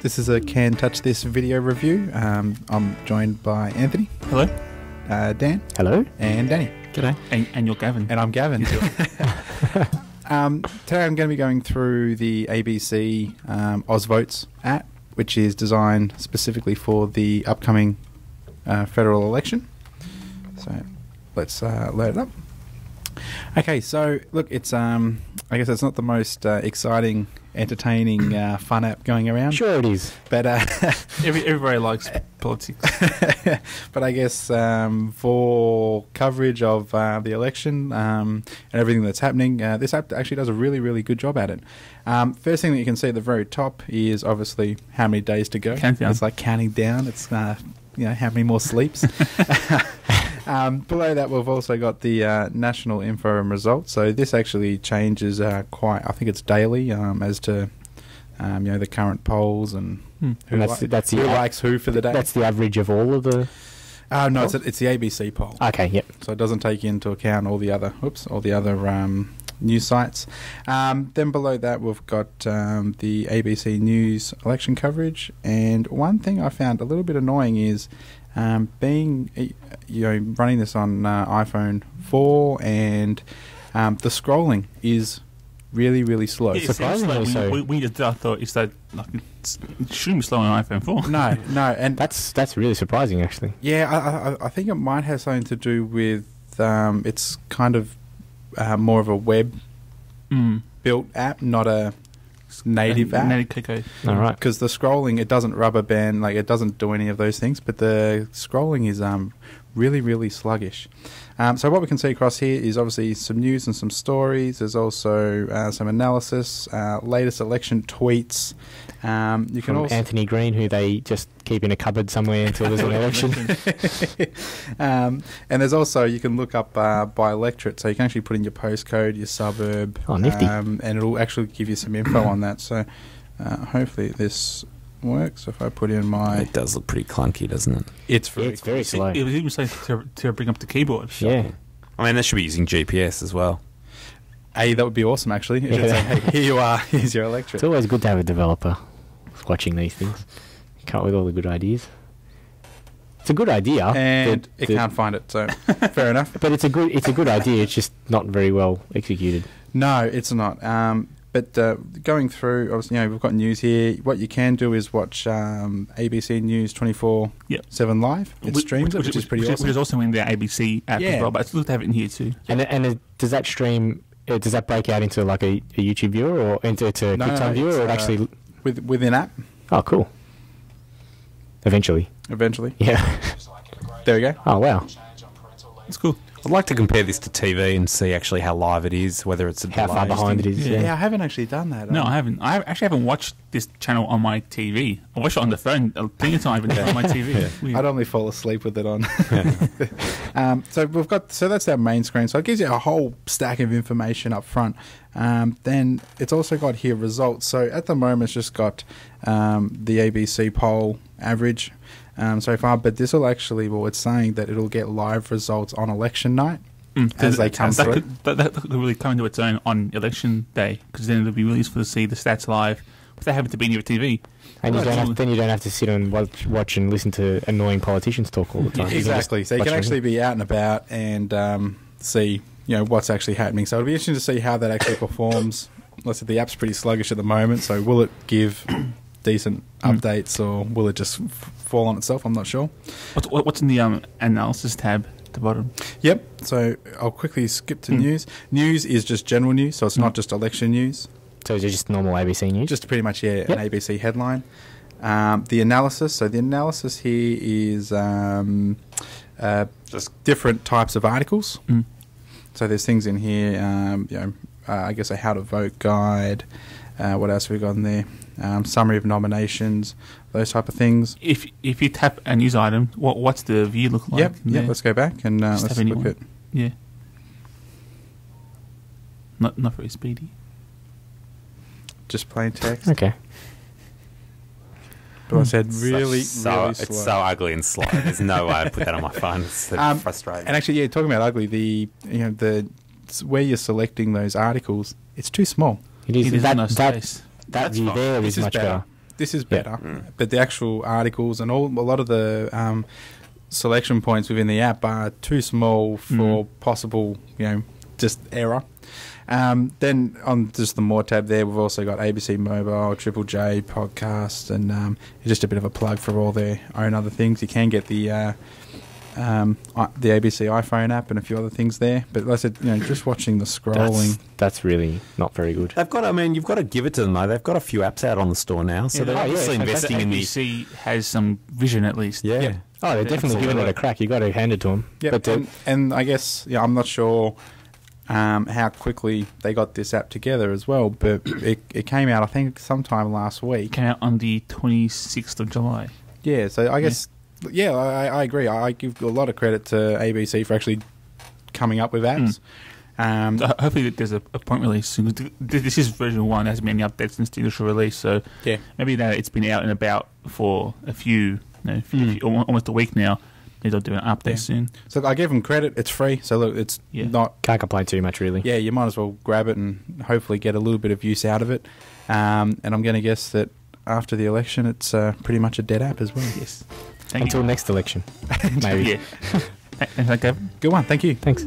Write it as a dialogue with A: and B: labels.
A: This is a Can Touch This video review. I'm joined by Anthony.
B: Hello.
A: Dan.
C: Hello.
A: And Danny.
B: G'day. And you're Gavin.
A: And I'm Gavin. Today I'm going to be going through the ABC Ozvotes app, which is designed specifically for the upcoming federal election. So let's load it up. Okay, so look, it's I guess it's not the most exciting, entertaining, fun app going around.
C: Sure it is.
A: But
B: everybody likes politics.
A: but I guess for coverage of the election and everything that's happening, this app actually does a really, really good job at it. First thing that you can see at the very top is obviously how many days to go.
B: Countdown.
A: It's like counting down. It's how many more sleeps. Below that, we've also got the national info and results. So this actually changes quite. I think it's daily as to the current polls and who likes who for the day.
C: That's the average of all of the.
A: No, it's the ABC poll.
C: Okay, yep.
A: So it doesn't take into account all the other news sites. Then below that, we've got the ABC News election coverage. And one thing I found a little bit annoying is running this on iPhone 4 and the scrolling is really, really slow.
C: Surprisingly so.
B: We just thought it shouldn't be slow on iPhone 4.
A: No, and
C: that's really surprising, actually.
A: Yeah, I think it might have something to do with it's kind of more of a web built app, not a native app.
B: Native Coco.
C: All right.
A: Because the scrolling, it doesn't rubber band, it doesn't do any of those things, but the scrolling is really, really sluggish. So what we can see across here is obviously some news and some stories. There's also some analysis, latest election tweets. You can also
C: Anthony Green, who they just keep in a cupboard somewhere until there's an election.
A: And there's also, you can look up by electorate, so you can actually put in your postcode, your suburb.
C: Oh, nifty.
A: And it'll actually give you some info on that. So hopefully this works. If I put in my...
D: It does look pretty clunky, doesn't it?
A: It's
C: very slow.
B: It was even safe to bring up the keyboard.
C: Yeah.
D: I mean, they should be using GPS as well.
A: That would be awesome, actually. It should say, hey, here you are, here's your electorate.
C: It's always good to have a developer watching these things. Come up with all the good ideas. It's a good idea,
A: and it can't find it, so fair enough.
C: But it's a good idea. It's just not very well executed.
A: No, it's not. But going through, obviously, we've got news here. What you can do is watch ABC News 24/7 live. It streams which is pretty awesome.
B: Which is also in the ABC app as well, but it's good to have it in here too.
C: And does that stream? Does that break out into like a YouTube viewer or into a QuickTime viewer, or it actually
A: within app?
C: Oh, cool. Eventually.
A: Yeah. There we go.
C: Oh, wow.
B: It's cool.
D: I'd like to compare this to TV and see actually how live it is, whether it's
C: how far behind it is.
A: Yeah, I haven't actually done that.
B: No, I haven't. I actually haven't watched this channel on my TV. I watched it on the phone plenty of times, but not on my TV.
A: I'd only fall asleep with it on. So that's our main screen. So it gives you a whole stack of information up front. Then it's also got here results. So at the moment, it's just got the ABC poll average so far, but this will actually, it's saying that it'll get live results on election night as they come through.
B: That could really come into its own on election day, because then it'll be really useful to see the stats live without having to be near a TV.
C: And you don't have to sit and watch and listen to annoying politicians talk all the time.
A: Exactly. So you can actually be out and about and see what's actually happening. So it'll be interesting to see how that actually performs. Let's say the app's pretty sluggish at the moment, so will it give decent updates or will it just fall on itself? I'm not sure.
B: What's in the analysis tab at the bottom?
A: Yep. So I'll quickly skip to news. News is just general news, so it's not just election news.
C: So it's just normal ABC news?
A: Just pretty much, an ABC headline. The analysis. So the analysis here is just different types of articles. So there's things in here, I guess a how to vote guide. What else have we got in there? Summary of nominations, those type of things.
B: If you tap a news item, what's the view look like?
A: Yep. Let's go back and let's look at.
B: Yeah. Not very speedy.
A: Just plain text.
C: Okay.
A: But I said really slow.
D: It's so ugly and slow. There's no way I'd put that on my phone. It's so frustrating.
A: And actually, talking about ugly, the where you're selecting those articles, it's too small.
C: It is.
B: That
C: That view there is much better.
A: this is
C: Yeah.
A: better, but the actual articles and a lot of the selection points within the app are too small for possible, just error. Then on just the more tab there, we've also got ABC Mobile, Triple J podcast, and just a bit of a plug for all their own other things. You can get the ABC iPhone app and a few other things there. But like I said, just watching the scrolling.
C: That's really not very good.
D: They've got. I mean, you've got to give it to them though. They've got a few apps out on the store now, so they're obviously investing in the.
B: ABC has some vision at least.
D: Yeah.
A: Yep.
C: Oh, they're definitely giving it a crack. You got to hand it to them.
A: Yeah, and I guess I'm not sure how quickly they got this app together as well, but it came out I think sometime last week.
B: Came out on the 26th of July.
A: Yeah, so I guess I agree. I give a lot of credit to ABC for actually coming up with apps.
B: So hopefully there's a point release soon. This is version 1. There hasn't been any updates since the initial release, so
A: yeah,
B: maybe now it's been out and about for a few, almost a week now. They'll do an update soon.
A: So I give them credit. It's free, so look, it's not.
C: Can't complain too much, really.
A: Yeah, you might as well grab it and hopefully get a little bit of use out of it. And I'm going to guess that after the election, it's pretty much a dead app as well.
B: Yes.
C: Until next election, maybe.
B: Yeah. Thanks, Gavin.
A: Good one. Thank you.
C: Thanks.